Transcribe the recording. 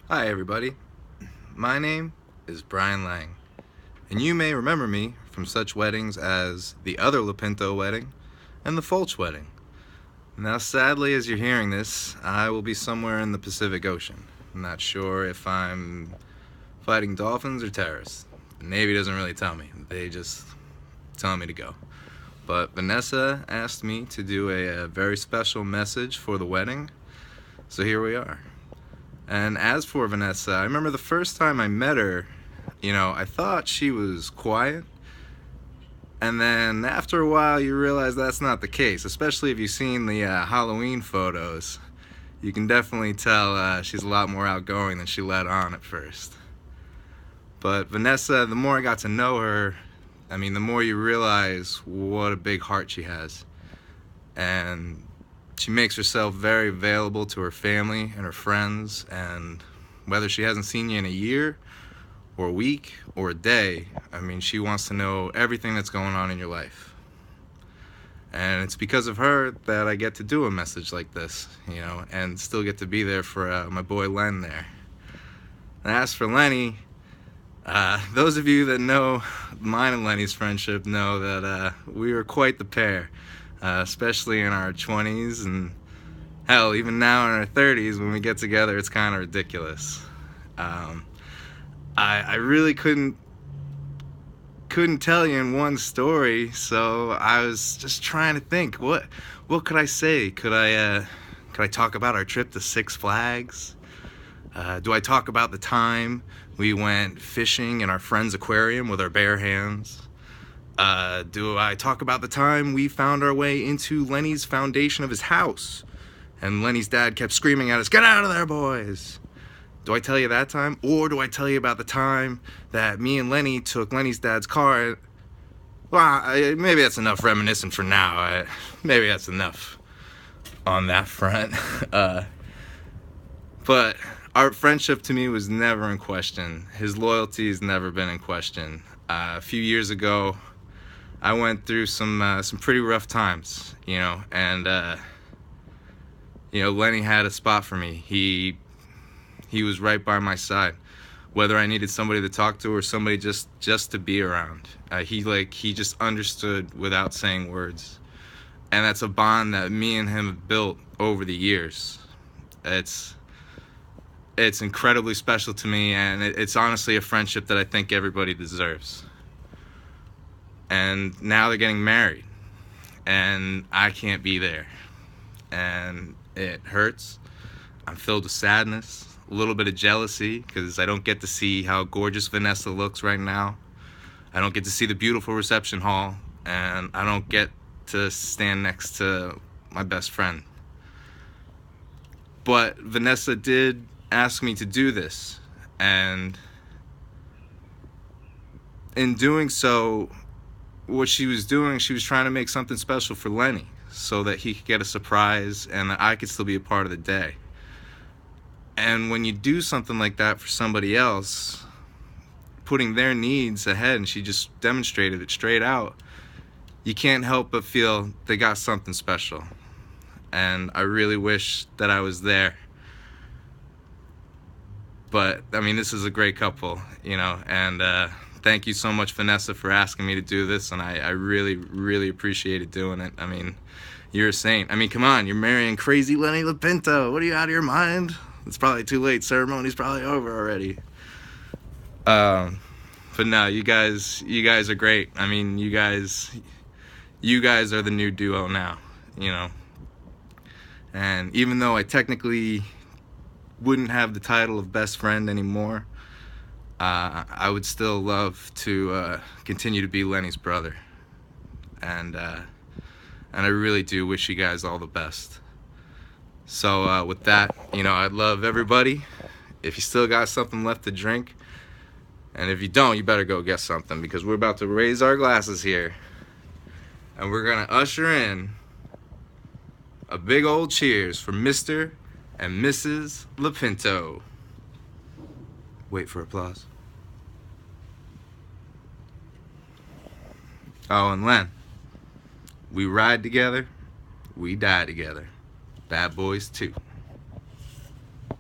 Hi everybody, my name is Brian Lange, and you may remember me from such weddings as the other Lapinto wedding and the Fulch wedding. Now sadly, as you're hearing this, I will be somewhere in the Pacific Ocean. I'm not sure if I'm fighting dolphins or terrorists. The Navy doesn't really tell me, they just tell me to go. But Vanessa asked me to do a very special message for the wedding, so here we are. And as for Vanessa, I remember the first time I met her, I thought she was quiet. And then after a while, you realize that's not the case, especially if you've seen the Halloween photos. You can definitely tell she's a lot more outgoing than she let on at first. But Vanessa, the more I got to know her, the more you realize what a big heart she has. And she makes herself very available to her family and her friends, and whether she hasn't seen you in a year or a week or a day, she wants to know everything that's going on in your life. And it's because of her that I get to do a message like this, and still get to be there for my boy Len there. And as for Lenny, those of you that know mine and Lenny's friendship know that we were quite the pair. Especially in our 20s, and hell, even now in our 30s, when we get together, it's kind of ridiculous. I really couldn't tell you in one story, so I was just trying to think, what could I say? Could I talk about our trip to Six Flags? Do I talk about the time we went fishing in our friend's aquarium with our bare hands? Do I talk about the time we found our way into Lenny's foundation of his house and Lenny's dad kept screaming at us, "Get out of there, boys"? Do I tell you that time? Or do I tell you about the time that me and Lenny took Lenny's dad's car? Well, maybe that's enough reminiscing for now. Maybe that's enough on that front. But our friendship to me was never in question. His loyalty has never been in question. A few years ago, I went through some pretty rough times, and Lenny had a spot for me. He was right by my side, whether I needed somebody to talk to or somebody just to be around. He just understood without saying words, and that's a bond that me and him have built over the years. It's incredibly special to me, and it's honestly a friendship that I think everybody deserves. And now they're getting married, and I can't be there, and it hurts. I'm filled with sadness, a little bit of jealousy, because I don't get to see how gorgeous Vanessa looks right now. I don't get to see the beautiful reception hall, and I don't get to stand next to my best friend. But Vanessa did ask me to do this, and in doing so, what she was doing, she was trying to make something special for Lenny so that he could get a surprise and that I could still be a part of the day. And when you do something like that for somebody else, putting their needs ahead, and she just demonstrated it straight out, you can't help but feel they got something special. And I really wish that I was there. But this is a great couple, and thank you so much, Vanessa, for asking me to do this, and I really, really appreciated doing it. You're a saint. Come on, you're marrying crazy Lenny Lapinto. What, are you out of your mind? It's probably too late. Ceremony's probably over already. But no, you guys are great. You guys are the new duo now, And even though I technically wouldn't have the title of best friend anymore, I would still love to continue to be Lenny's brother, and I really do wish you guys all the best. So with that, I'd love everybody, if you still got something left to drink, and if you don't, you better go get something, because we're about to raise our glasses here, and we're gonna usher in a big old cheers for Mr. and Mrs. Lapinto. Wait for applause. Oh, and Len, we ride together, we die together. Bad boys too.